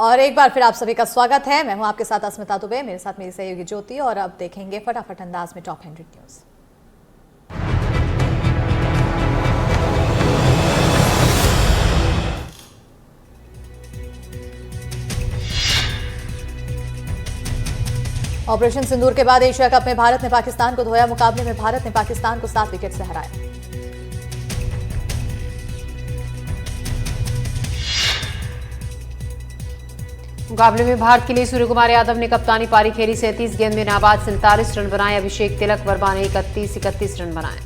और एक बार फिर आप सभी का स्वागत है। मैं हूं आपके साथ अस्मिता दुबे, मेरे साथ मेरी सहयोगी ज्योति। और अब देखेंगे फटाफट अंदाज में टॉप 100 न्यूज। ऑपरेशन सिंदूर के बाद एशिया कप में भारत ने पाकिस्तान को धोया। मुकाबले में भारत ने पाकिस्तान को 7 विकेट से हराया। मुकाबले में भारत के लिए सूर्य कुमार यादव ने कप्तानी पारी खेली। 37 गेंद में नाबाद 47 रन बनाए। अभिषेक तिलक वर्मा ने 31 रन बनाए।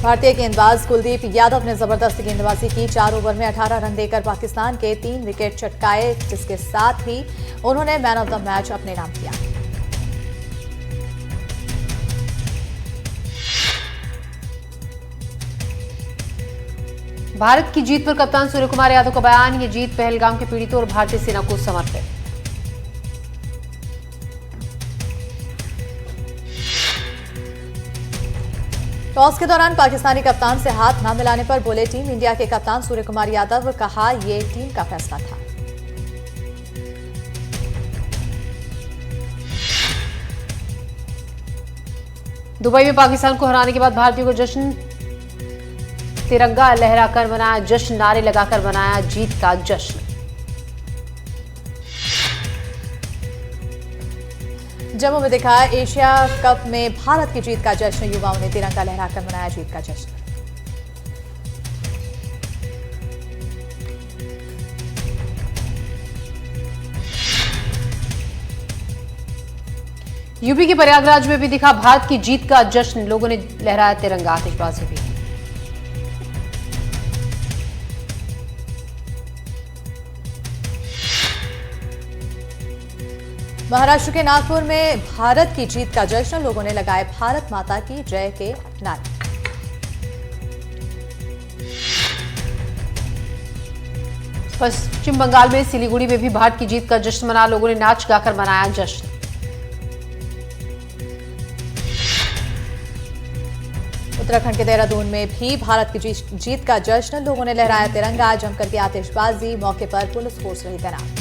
भारतीय गेंदबाज कुलदीप यादव ने जबरदस्त गेंदबाजी की। 4 ओवर में 18 रन देकर पाकिस्तान के 3 विकेट चटकाए, जिसके साथ ही उन्होंने मैन ऑफ द मैच अपने नाम किया। भारत की जीत पर कप्तान सूर्य कुमार यादव का बयान। ये जीत पहलगाम के पीड़ितों और भारतीय सेना को समर्पित। टॉस के दौरान पाकिस्तानी कप्तान से हाथ न मिलाने पर बोले टीम इंडिया के कप्तान सूर्य कुमार यादव। कहा यह टीम का फैसला था। दुबई में पाकिस्तान को हराने के बाद भारतीयों को जश्न। तिरंगा लहराकर मनाया जश्न, नारे लगाकर मनाया जीत का जश्न। जम्मू में दिखा एशिया कप में भारत की जीत का जश्न। युवाओं ने तिरंगा लहराकर मनाया जीत का जश्न। यूपी के प्रयागराज में भी दिखा भारत की जीत का जश्न। लोगों ने लहराया तिरंगा, आतिशबाजी भी। महाराष्ट्र के नागपुर में भारत की जीत का जश्न। लोगों ने लगाए भारत माता की जय के नारे। पश्चिम बंगाल में सिलीगुड़ी में भी भारत की जीत का जश्न मना। लोगों ने नाच गाकर मनाया जश्न। उत्तराखंड के देहरादून में भी भारत की जीत का जश्न। लोगों ने लहराया तिरंगा, जमकर की आतिशबाजी। मौके पर पुलिस फोर्स रही तैनात।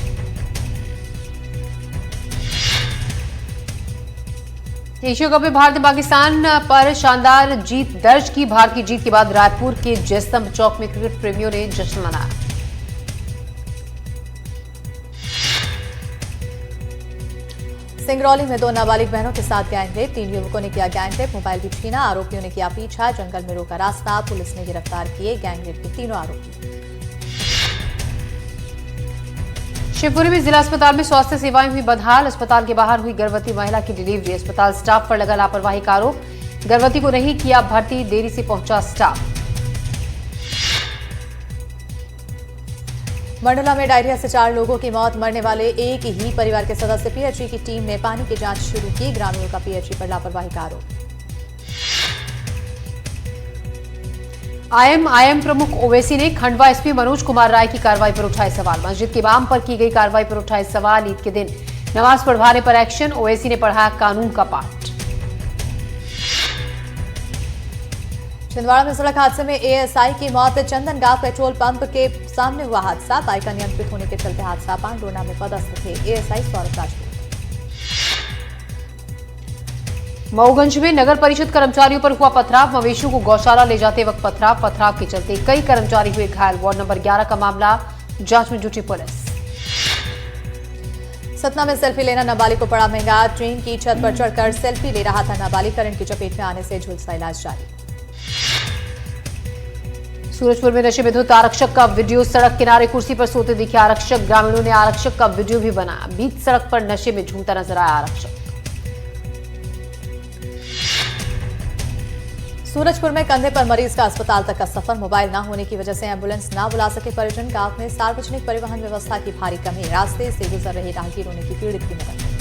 एशिया कप में भारत ने पाकिस्तान पर शानदार जीत दर्ज की। भारत की जीत के बाद रायपुर के जयस्तंभ चौक में क्रिकेट प्रेमियों ने जश्न मनाया। सिंगरौली में 2 नाबालिग बहनों के साथ गैंगरेप। 3 युवकों ने किया गैंगरेप, मोबाइल भी छीना। आरोपियों ने किया पीछा, जंगल में रोका रास्ता। पुलिस ने गिरफ्तार किए गैंगरेप के 3 आरोपी। शिवपुरी में जिला अस्पताल में स्वास्थ्य सेवाएं हुई बदहाल। अस्पताल के बाहर हुई गर्भवती महिला की डिलीवरी। अस्पताल स्टाफ पर लगा लापरवाही का आरोप। गर्भवती को नहीं किया भर्ती, देरी से पहुंचा स्टाफ। मंडला में डायरिया से 4 लोगों की मौत। मरने वाले एक ही परिवार के सदस्य। पीएचई की टीम ने पानी की जांच शुरू की। ग्रामीणों का पीएचई पर लापरवाही का आरोप। आईएम प्रमुख ओवैसी ने खंडवा एसपी मनोज कुमार राय की कार्रवाई पर उठाए सवाल। मस्जिद के इमाम पर की गई कार्रवाई पर उठाए सवाल। ईद के दिन नमाज पढ़वाने पर एक्शन। ओवैसी ने पढ़ाया कानून का पाठ। छिंदवाड़ा में सड़क हादसे में एएसआई की मौत। चंदनगांव पेट्रोल पंप के सामने हुआ हादसा। बाइक अनियंत्रित होने के चलते हादसा। पांडोना में पदस्थ थे एएसआई सौरभ राजपूत। मऊगंज में नगर परिषद कर्मचारियों पर हुआ पथराव। मवेशियों को गौशाला ले जाते वक्त पथराव के चलते कई कर्मचारी हुए घायल। वार्ड नंबर 11 का मामला, जांच में जुटी पुलिस। सतना में सेल्फी लेना नाबालिग को पड़ा महंगा। ट्रेन की छत पर चढ़कर सेल्फी ले रहा था नाबालिग। करंट की चपेट में आने से झुलसा इलाज जारी। सूरजपुर में नशे में धुत आरक्षक का वीडियो। सड़क किनारे कुर्सी पर सोते दिखे आरक्षक। ग्रामीणों ने आरक्षक का वीडियो भी बनाया। बीच सड़क पर नशे में झूमता नजर आया आरक्षक। सूरजपुर में कंधे पर मरीज का अस्पताल तक का सफर। मोबाइल न होने की वजह से एम्बुलेंस न बुला सके परिजन। गांव में सार्वजनिक परिवहन व्यवस्था की भारी कमी। रास्ते से गुजर रहे राहगीरों ने की पीड़ित की मदद।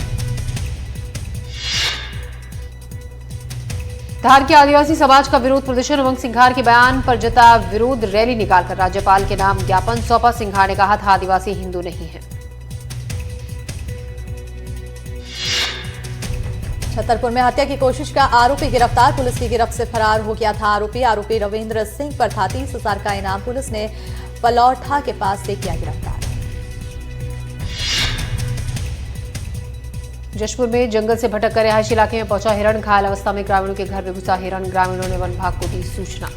धार के आदिवासी समाज का विरोध प्रदर्शन। उमंग सिंघार के बयान पर जता विरोध रैली निकालकर राज्यपाल के नाम ज्ञापन सौंपा। सिंघार ने कहा था आदिवासी हिंदू नहीं है। छतरपुर में हत्या की कोशिश का आरोपी गिरफ्तार, पुलिस की गिरफ्त से फरार हो गया था आरोपी रविंद्र सिंह पर था 30,000 का इनाम, पुलिस ने पलौठा के पास से किया गिरफ्तार। जशपुर में जंगल से भटक कर रिहायशी इलाके में पहुंचा हिरण, घायल अवस्था में ग्रामीणों के घर में घुसा हिरण, ग्रामीणों ने वन विभाग को दी सूचना।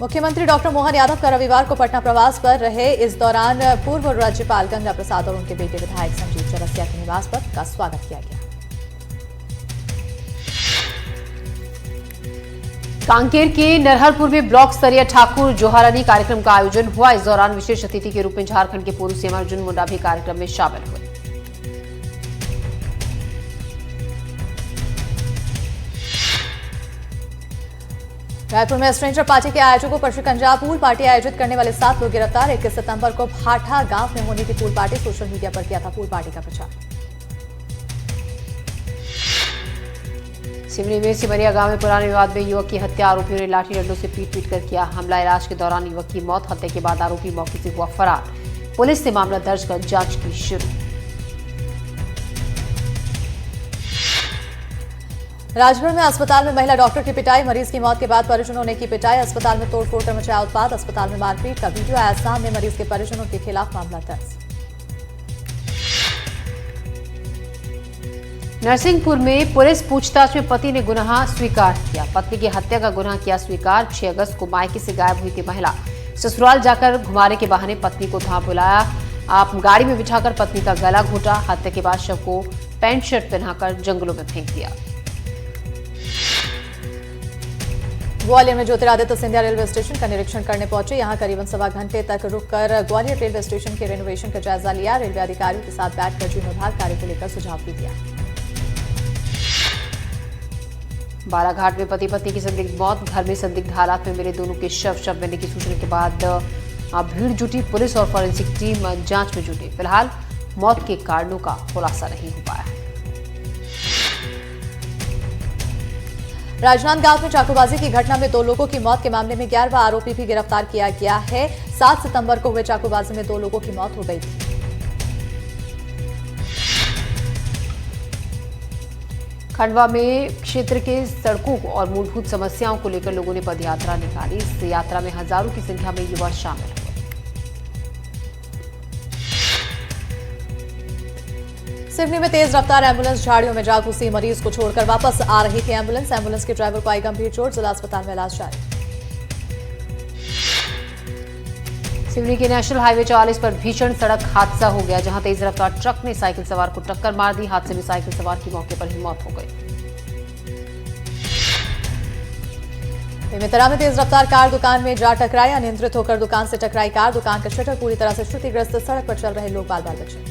मुख्यमंत्री डॉक्टर मोहन यादव का रविवार को पटना प्रवास पर रहे। इस दौरान पूर्व राज्यपाल गंगा प्रसाद और उनके बेटे विधायक संजीव चौरसिया के निवास पर का स्वागत किया गया। कांकेर के नरहरपुर में ब्लॉक स्तरीय ठाकुर जोहारानी कार्यक्रम का आयोजन हुआ। इस दौरान विशेष अतिथि के रूप में झारखंड के पूर्व सीएम अर्जुन मुंडा भी कार्यक्रम में शामिल हुए। रायपुर में स्ट्रेंजर पार्टी के आयोजकों पर शिकंजा, पूल पार्टी आयोजित करने वाले 7 लोग गिरफ्तार। 21 सितंबर को भाठा गांव में होनी थी पूल पार्टी, सोशल मीडिया पर किया था पूल पार्टी का प्रचार। सिवनी में सिमरिया गांव में पुराने विवाद में युवक की हत्या, आरोपियों ने लाठी डंडों से पीट कर किया हमला। इलाज के दौरान युवक की मौत, हत्या के बाद आरोपी मौके से हुआ फरार। पुलिस ने मामला दर्ज कर जांच की शुरू। राजगढ़ में अस्पताल में महिला डॉक्टर की पिटाई, मरीज की मौत के बाद परिजनों ने की पिटाई। अस्पताल में तोड़फोड़ कर मचाया उत्पाद, अस्पताल में मारपीट का वीडियो आया सामने, मरीज के परिजनों के खिलाफ मामला दर्ज। नरसिंहपुर में पुलिस पूछताछ में पति ने गुनाह स्वीकार किया, पत्नी की हत्या का गुनाह किया स्वीकार। 6 अगस्त को मायके से गायब हुई थी महिला, ससुराल जाकर घुमाने के बहाने पत्नी को था बुलाया, आप गाड़ी में बिठाकर पत्नी का गला घोटा, हत्या के बाद शव को पैंट शर्ट पहनाकर जंगलों में फेंक दिया। ग्वालियर में ज्योतिरादित्य सिंधिया रेलवे स्टेशन का निरीक्षण करने पहुंचे। यहां करीबन 1.25 घंटे तक रुककर ग्वालियर रेलवे स्टेशन के रेनोवेशन का जायजा लिया। रेलवे अधिकारियों के साथ बैठकर जीर्णोद्धार कार्य को लेकर सुझाव भी दिया। बालाघाट में पति पत्नी की संदिग्ध मौत, घर में संदिग्ध हालात में मिले दोनों के शव मिलने की सूचना के बाद भीड़ जुटी, पुलिस और फॉरेंसिक टीम जांच में जुटी। फिलहाल मौत के कारणों का खुलासा नहीं हो पाया है। राजनांदगांव में चाकूबाजी की घटना में 2 लोगों की मौत के मामले में 11वां आरोपी भी गिरफ्तार किया गया है। 7 सितंबर को हुए चाकूबाजी में 2 लोगों की मौत हो गई थी। खंडवा में क्षेत्र के सड़कों और मूलभूत समस्याओं को लेकर लोगों ने पदयात्रा निकाली। इस यात्रा में हजारों की संख्या में युवा शामिल हुए। सिवनी में तेज रफ्तार एम्बुलेंस झाड़ियों में जा घुसी, मरीज को छोड़कर वापस आ रही थी एम्बुलेंस के ड्राइवर को आई गंभीर चोट, जिला अस्पताल में इलाज जारी। सिवनी के नेशनल हाईवे 44 पर भीषण सड़क हादसा हो गया, जहां तेज रफ्तार ट्रक ने साइकिल सवार को टक्कर मार दी। हादसे में साइकिल सवार की मौके पर ही मौत हो गई। बेमेतरा में तेज रफ्तार कार दुकान में जा टकराई, अनियंत्रित होकर दुकान से टकराई कार, दुकान का शटर पूरी तरह से क्षतिग्रस्त, सड़क पर चल रहे लोग बाल बाल बचे।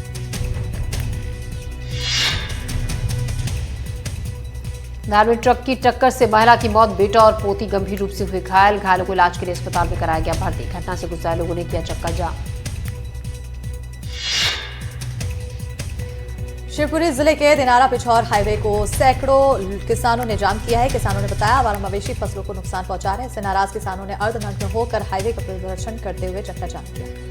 धार में ट्रक की टक्कर से महिला की मौत, बेटा और पोती गंभीर रूप से हुए घायल, घायलों को इलाज के लिए अस्पताल में कराया गया भर्ती। घटना से गुस्साए लोगों ने किया चक्का जाम। शिवपुरी जिले के दिनारा पिछौर हाईवे को सैकड़ों किसानों ने जाम किया है। किसानों ने बताया आवारा मवेशी फसलों को नुकसान पहुंचा रहे हैं। इससे नाराज किसानों ने अर्धनग्न होकर हाईवे का प्रदर्शन करते हुए चक्का जाम किया।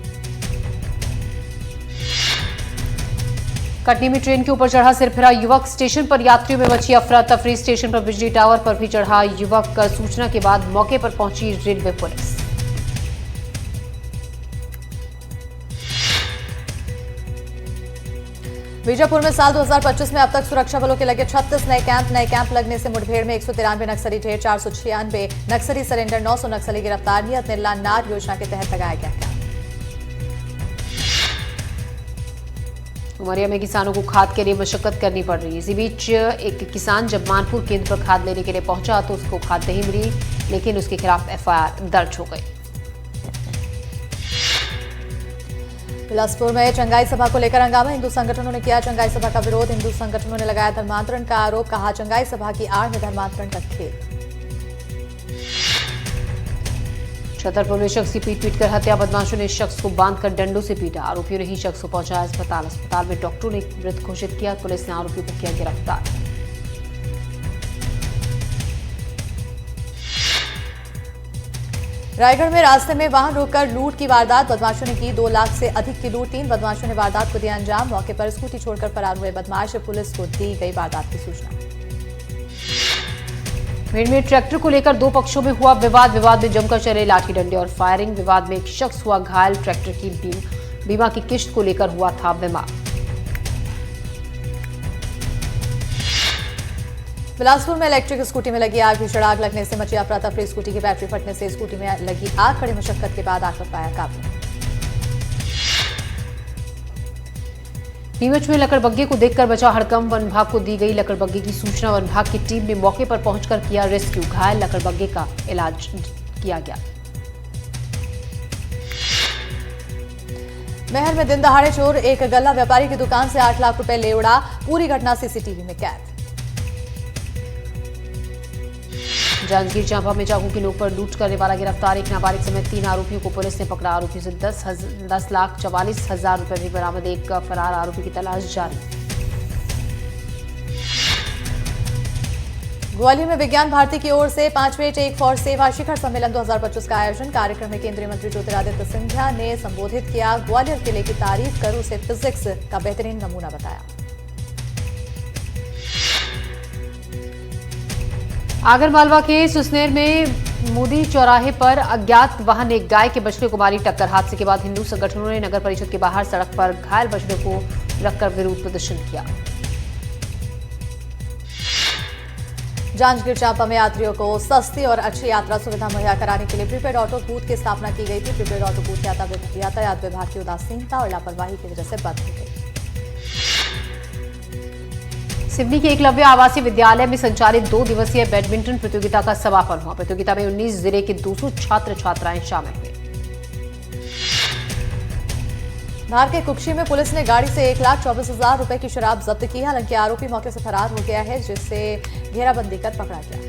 कटनी में ट्रेन के ऊपर चढ़ा सिरफिरा युवक, स्टेशन पर यात्रियों में मची अफरा तफरी। स्टेशन पर बिजली टावर पर भी चढ़ा युवक, सूचना के बाद मौके पर पहुंची रेलवे पुलिस। बीजापुर में साल 2025 में अब तक सुरक्षा बलों के लगे 36 नए कैंप लगने से मुठभेड़ में 193 नक्सली ढेर, 496 नक्सली सरेंडर, 900 नक्सली गिरफ्तार। नियत निर्ला नार योजना के तहत लगाया गया कैंप। उमरिया में किसानों को खाद के लिए मशक्कत करनी पड़ रही है। इसी बीच एक किसान जब मानपुर केंद्र पर खाद लेने के लिए पहुंचा तो उसको खाद नहीं मिली, लेकिन उसके खिलाफ एफआईआर दर्ज हो गई। बिलासपुर में चंगाई सभा को लेकर हंगामा, हिंदू संगठनों ने किया चंगाई सभा का विरोध। हिंदू संगठनों ने लगाया धर्मांतरण का आरोप, कहा चंगाई सभा की आड़ में धर्मांतरण का खेल। छतरपुर में शख्स की पीट कर हत्या, बदमाशों ने शख्स को बांधकर डंडों से पीटा, आरोपियों ने ही शख्स को पहुंचाया अस्पताल में डॉक्टरों ने मृत घोषित किया। पुलिस ने आरोपियों को किया गिरफ्तार। रायगढ़ में रास्ते में वाहन रोककर लूट की वारदात, बदमाशों ने की 2 लाख से अधिक की लूट। 3 बदमाशों ने वारदात को दिया अंजाम। मौके पर स्कूटी छोड़कर फरार हुए बदमाश, पुलिस को दी गई वारदात की सूचना। भीड़ में ट्रैक्टर को लेकर 2 पक्षों में हुआ विवाद में जमकर चले लाठी डंडे और फायरिंग। विवाद में एक शख्स हुआ घायल। ट्रैक्टर की बीमा की किश्त को लेकर हुआ था विवाद। बिलासपुर में इलेक्ट्रिक स्कूटी में लगी आग, भीषण आग लगने से मची अफरा तफरी। स्कूटी की बैटरी फटने से स्कूटी में लगी आग कड़ी मशक्कत के बाद आग पर पाया काबू। नीमच में लकड़बग्घे को देखकर बचा हड़कंप। वन विभाग को दी गई लकड़बग्घे की सूचना। वन विभाग की टीम ने मौके पर पहुंचकर किया रेस्क्यू। घायल लकड़बग्घे का इलाज किया गया। महर में दिन दहाड़े चोर, एक गल्ला व्यापारी की दुकान से 8 लाख रुपए ले उड़ा। पूरी घटना सीसीटीवी में कैद। जांजगीर चांपा में चाकू की नोक पर लूट करने वाला गिरफ्तार। एक नाबालिग समेत 3 आरोपियों को पुलिस ने पकड़ा। आरोपियों से 10,44,000 रुपए भी बरामद। एक फरार आरोपी की तलाश जारी। ग्वालियर में विज्ञान भारती की ओर से 5वें टेक फॉर सेवा शिखर सम्मेलन 2025 का आयोजन। कार्यक्रम में केंद्रीय मंत्री ज्योतिरादित्य सिंधिया ने संबोधित किया। ग्वालियर किले की तारीफ कर उसे फिजिक्स का बेहतरीन नमूना बताया। आगरमालवा के सुसनेर में मोदी चौराहे पर अज्ञात वाहन ने एक गाय के बछड़े को मारी टक्कर। हादसे के बाद हिंदू संगठनों ने नगर परिषद के बाहर सड़क पर घायल बछड़े को रखकर विरोध प्रदर्शन किया। जांजगीर चांपा में यात्रियों को सस्ती और अच्छी यात्रा सुविधा मुहैया कराने के लिए प्रीपेड ऑटो बूथ की स्थापना की गई थी। प्रीपेड ऑटो बूथ यातायात विभाग की उदासीनता और लापरवाही की वजह से बंद हो गई। सिवनी के एकलव्य आवासीय विद्यालय में संचालित 2 दिवसीय बैडमिंटन प्रतियोगिता का समापन हुआ। प्रतियोगिता में 19 जिले के 200 छात्र छात्राएं शामिल हुए। धार के कुक्षी में पुलिस ने गाड़ी से 1,24,000 रुपए की शराब जब्त की। हालांकि आरोपी मौके से फरार हो गया है, जिसे घेराबंदी कर पकड़ा गया।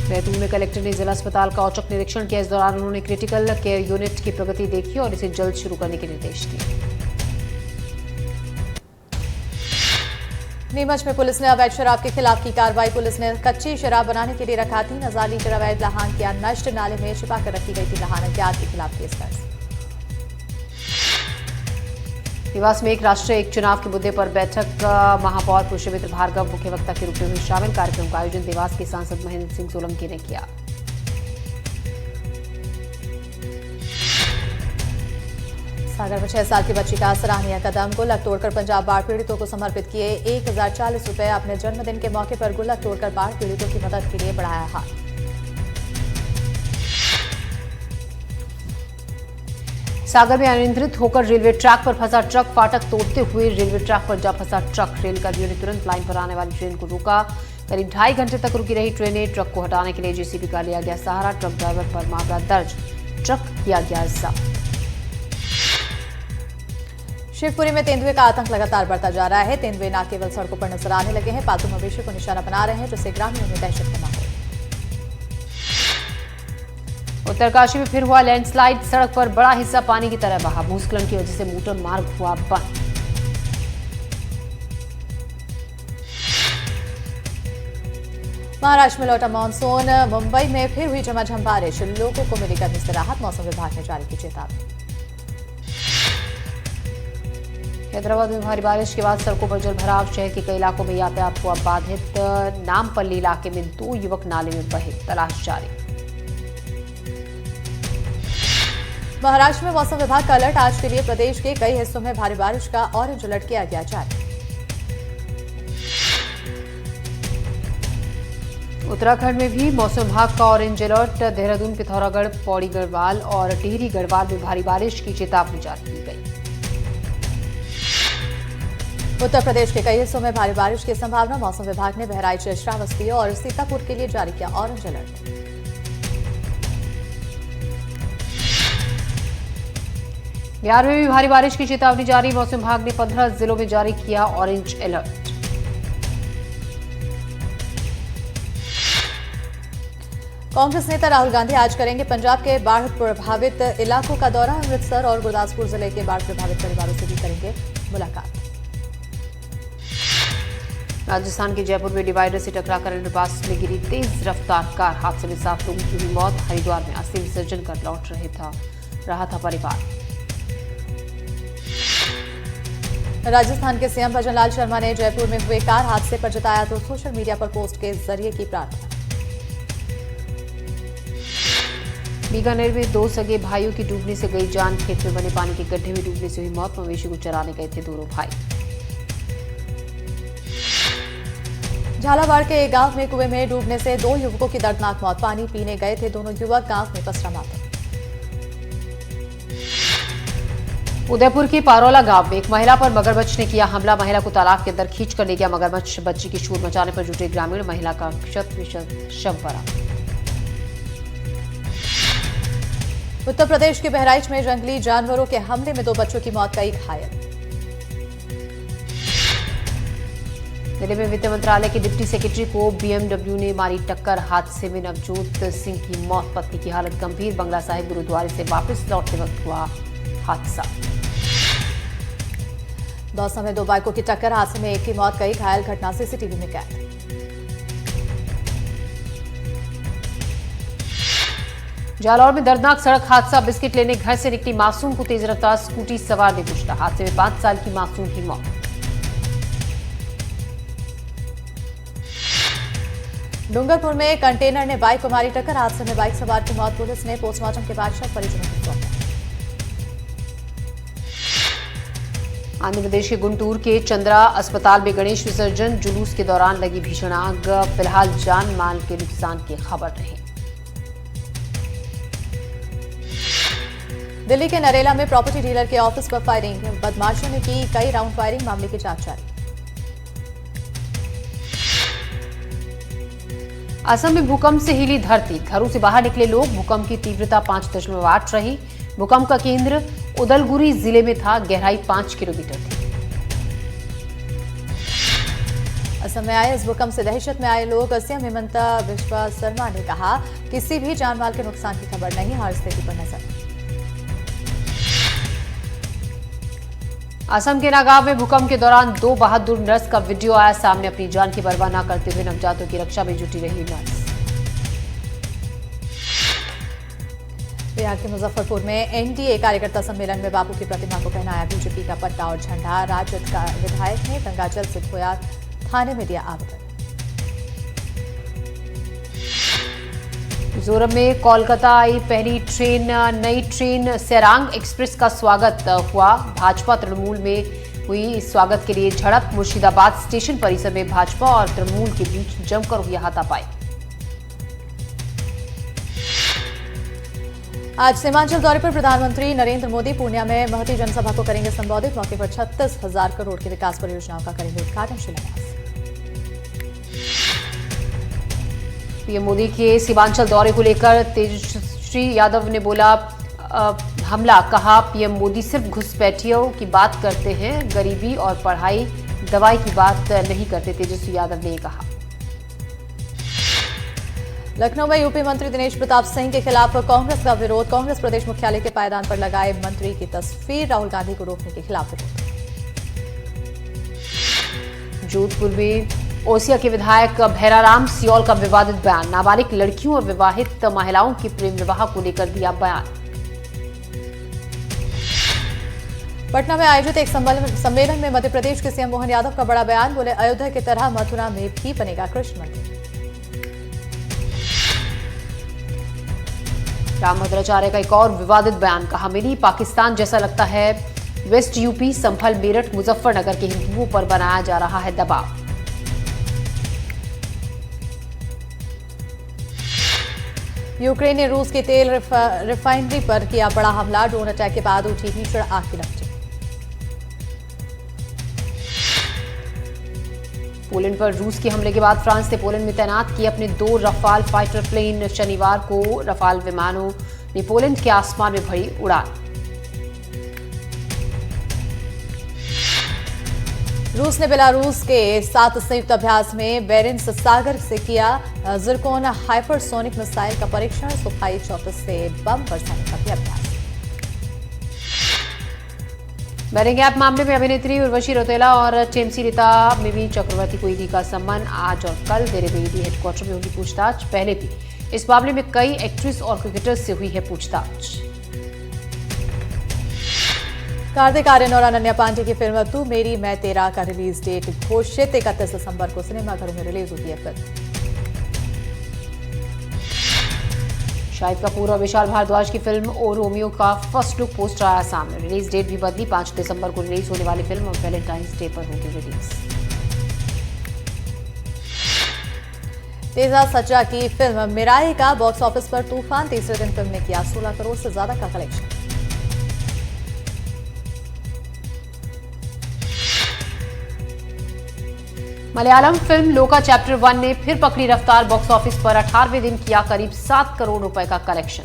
बैतूल में कलेक्टर ने जिला अस्पताल का औचक निरीक्षण किया। इस दौरान उन्होंने क्रिटिकल केयर यूनिट की प्रगति देखी और इसे जल्द शुरू करने के निर्देश दिए। नीमच में पुलिस ने अवैध शराब के खिलाफ की कार्रवाई। पुलिस ने कच्ची शराब बनाने के लिए रखा 3,000 लीटर अवैध लहान किया नष्ट। नाले में छिपाकर रखी गई थी लहान। अज्ञात के खिलाफ केस दर्ज। देवास में एक राष्ट्र एक चुनाव के मुद्दे पर बैठक। महापौर पुष्यमित्र भार्गव मुख्य वक्ता के रूप में हुई शामिल। कार्यक्रम का आयोजन देवास के सांसद महेंद्र सिंह सोलंकी ने किया। सागर में 6 साल की बच्ची का सराहनीय कदम। गुल्लक तोड़कर पंजाब बाढ़ पीड़ितों को समर्पित किए 1,040 रुपए। अपने जन्मदिन के मौके पर गुल्लक तोड़कर बाढ़ पीड़ितों की मदद के लिए बढ़ाया हाथ। सागर में अनियंत्रित होकर रेलवे ट्रैक पर फंसा ट्रक। फाटक तोड़ते हुए रेलवे ट्रैक पर जा फंसा ट्रक। रेलकर्मियों ने तुरंत लाइन पर आने वाली ट्रेन को रोका। करीब 2.5 घंटे तक रुकी रही ट्रेनें। ट्रक को हटाने के लिए जेसीबी का लिया गया सहारा। ट्रक ड्राइवर पर मामला दर्ज। ट्रक किया गया जब्त। शिवपुरी में तेंदुए का आतंक लगातार बढ़ता जा रहा है। तेंदुए न केवल सड़कों पर नजर आने लगे हैं, पालतू मवेशी को निशाना बना रहे हैं, जिससे ग्रामीणों में दहशत का माहौल। उत्तरकाशी में फिर हुआ लैंडस्लाइड। सड़क पर बड़ा हिस्सा पानी की तरह बहा। भूस्खलन की वजह से मोटर मार्ग हुआ बंद। महाराष्ट्र में लौटा मानसून। मुंबई में फिर हुई झमाझम बारिश। लोगों को मिली गर्मी से राहत। मौसम विभाग ने जारी की चेतावनी। हैदराबाद में भारी बारिश के बाद सड़कों पर जलभराव। शहर के कई इलाकों में यातायात हुआ बाधित। नामपल्ली इलाके में 2 युवक नाले में बहे। तलाश जारी। महाराष्ट्र में मौसम विभाग का अलर्ट। आज के लिए प्रदेश के कई हिस्सों में भारी बारिश का ऑरेंज अलर्ट किया गया जारी। उत्तराखंड में भी मौसम विभाग का ऑरेंज अलर्ट। देहरादून, पिथौरागढ़, पौड़ी गढ़वाल और टिहरी गढ़वाल में भारी बारिश की चेतावनी जारी की गई। उत्तर प्रदेश के कई हिस्सों में भारी बारिश की संभावना। मौसम विभाग ने बहराइच, श्रावस्ती और सीतापुर के लिए जारी किया ऑरेंज अलर्ट। बिहार में भी भारी बारिश की चेतावनी जारी। मौसम विभाग ने 15 जिलों में जारी किया ऑरेंज अलर्ट। कांग्रेस नेता राहुल गांधी आज करेंगे पंजाब के बाढ़ प्रभावित इलाकों का दौरा। अमृतसर और गुरदासपुर जिले के बाढ़ प्रभावित परिवारों से भी करेंगे मुलाकात। राजस्थान के जयपुर में डिवाइडर से टकराकर अंडरपास में गिरी तेज रफ्तार कार। हादसे में 7 लोगों की हुई मौत। हरिद्वार में अस्थि विसर्जन कर लौट रहा था परिवार। राजस्थान के सीएम भजनलाल शर्मा ने जयपुर में हुए कार हादसे पर जताया तो सोशल मीडिया पर पोस्ट के जरिए की प्रार्थना। बीकानेर में 2 सगे भाइयों की डूबने से गई जान। खेत में बने पानी के गड्ढे में डूबने से हुई मौत। मवेशी को चराने गए थे दोनों भाई। झालावाड़ के एक गांव में कुएं में डूबने से 2 युवकों की दर्दनाक मौत। पानी पीने गए थे दोनों युवक। गांव में पसरा मातम। उदयपुर के पारोला गांव में एक महिला पर मगरमच्छ ने किया हमला। महिला को तालाब के अंदर खींचकर ले गया मगरमच्छ। बच्ची की शोर मचाने पर जुटे ग्रामीण। महिला का शत शव बरामद। उत्तर प्रदेश के बहराइच में जंगली जानवरों के हमले में 2 बच्चों की मौत, कई घायल। दिल्ली में वित्त मंत्रालय के डिप्टी सेक्रेटरी को बीएमडब्ल्यू ने मारी टक्कर। हादसे में नवजोत सिंह की मौत। पत्नी की हालत गंभीर। बंगला साहिब गुरुद्वारे से वापस लौटते वक्त हुआ हादसा। दौसा में 2 बाइकों की टक्कर। हादसे में एक की मौत, कई घायल। घटना सीसीटीवी में कैद। जालौर में दर्दनाक सड़क हादसा। बिस्किट लेने घर से निकली मासूम को तेज रफ्तार स्कूटी सवार ने कुचला। हादसे में 5 साल की मासूम की मौत। डूंगरपुर में कंटेनर ने बाइक को मारी टक्कर। हादसे में बाइक सवार की मौत। पुलिस ने पोस्टमार्टम के बाद शव परिजनों को सौंपा। आंध्र प्रदेश के गुंटूर के चंद्रा अस्पताल में गणेश विसर्जन जुलूस के दौरान लगी भीषण आग। फिलहाल जान माल के नुकसान की खबर नहीं। दिल्ली के नरेला में प्रॉपर्टी डीलर के ऑफिस पर फायरिंग। बदमाशों ने की कई राउंड फायरिंग। मामले की जांच जारी। असम में भूकंप से हिली धरती। घरों से बाहर निकले लोग। भूकंप की तीव्रता 5.8 रही। भूकंप का केंद्र उदलगुरी जिले में था। गहराई 5 किलोमीटर थी। असम में आए इस भूकंप से दहशत में आए लोग। सीएम हिमंता बिस्वा शर्मा ने कहा किसी भी जानमाल के नुकसान की खबर नहीं। हर स्थिति पर नजर। असम के नागांव में भूकंप के दौरान 2 बहादुर नर्स का वीडियो आया सामने। अपनी जान की परवाह न करते हुए नवजातों की रक्षा में जुटी रही नर्स। बिहार के मुजफ्फरपुर में एनडीए कार्यकर्ता सम्मेलन में बापू की प्रतिमा को पहनाया बीजेपी का पट्टा और झंडा। राजद का विधायक ने गंगाजल से धोया। थाने में दिया आवेदन। मिजोरम में कोलकाता आई पहली ट्रेन। नई ट्रेन सेरांग एक्सप्रेस का स्वागत हुआ। भाजपा तृणमूल में हुई इस स्वागत के लिए झड़प। मुर्शिदाबाद स्टेशन परिसर में भाजपा और तृणमूल के बीच जमकर हुई हाथापाई। आज सीमांचल दौरे पर प्रधानमंत्री नरेंद्र मोदी पूर्णिया में महती जनसभा को करेंगे संबोधित। मौके पर 36,000 करोड़ की विकास परियोजनाओं का करेंगे उद्घाटन शिलान्यास। पीएम मोदी के सीमांचल दौरे को लेकर तेजस्वी यादव ने बोला हमला। कहा पीएम मोदी सिर्फ घुसपैठियों की बात करते हैं, गरीबी और पढ़ाई दवाई की बात नहीं करते। तेजस्वी यादव ने कहा। लखनऊ में यूपी मंत्री दिनेश प्रताप सिंह के खिलाफ कांग्रेस का विरोध। कांग्रेस प्रदेश मुख्यालय के पायदान पर लगाए मंत्री की तस्वीर। राहुल गांधी को रोकने के खिलाफ विरोध। जोधपुर में ओसिया के विधायक भैराराम सियोल का विवादित बयान। नाबालिग लड़कियों और विवाहित महिलाओं के प्रेम विवाह को लेकर दिया बयान। पटना में आयोजित एक सम्मेलन में मध्य प्रदेश के सीएम मोहन यादव का बड़ा बयान। बोले अयोध्या की तरह मथुरा में भी बनेगा कृष्ण मंदिर। रामभद्राचार्य का एक और विवादित बयान। कहा मिनी पाकिस्तान जैसा लगता है। वेस्ट यूपी, संभल, मेरठ, मुजफ्फरनगर के हिंदुओं पर बनाया जा रहा है दबाव। यूक्रेन ने रूस की तेल रिफाइनरी पर किया बड़ा हमला। ड्रोन अटैक के बाद उठी भीषण आग की लपटें। पोलैंड पर रूस के हमले के बाद फ्रांस ने पोलैंड में तैनात किए अपने 2 रफाल फाइटर प्लेन। शनिवार को रफाल विमानों ने पोलैंड के आसमान में भरी उड़ान। रूस ने बेलारूस के साथ संयुक्त अभ्यास में बेरिंस सागर से किया जिरकोन हाइपरसोनिक मिसाइल का परीक्षण। सुखाई 34 से बम बरसाने का भी अभ्यास। बैरिंग ऐप मामले में अभिनेत्री उर्वशी रौतेला और टीएमसी नेता मिमी चक्रवर्ती को ईडी का सम्मन। आज और कल देर में ईडी हेडक्वार्टर में होगी पूछताछ। पहले भी इस मामले में कई एक्ट्रेस और क्रिकेटर्स से हुई है पूछताछ। कार्तिक आर्यन और अनन्या पांडे की फिल्म तू मेरी मैं तेरा का रिलीज डेट घोषित। 31 दिसंबर को सिनेमाघरों में रिलीज होती है फिल्म। शाहिद कपूर और विशाल भारद्वाज की फिल्म ओ रोमियो का फर्स्ट लुक पोस्टर आया सामने। रिलीज डेट भी बदली। 5 दिसंबर को रिलीज होने वाली फिल्म वैलेंटाइंस डे पर होगी रिलीज। तेजा सज्जा की फिल्म मिराई का बॉक्स ऑफिस पर तूफान। तीसरे दिन फिल्म ने किया 16 करोड़ से ज्यादा का कलेक्शन। मलयालम फिल्म लोका चैप्टर 1 ने फिर पकड़ी रफ्तार। बॉक्स ऑफिस पर 18वें दिन किया करीब 7 करोड़ रुपए का कलेक्शन।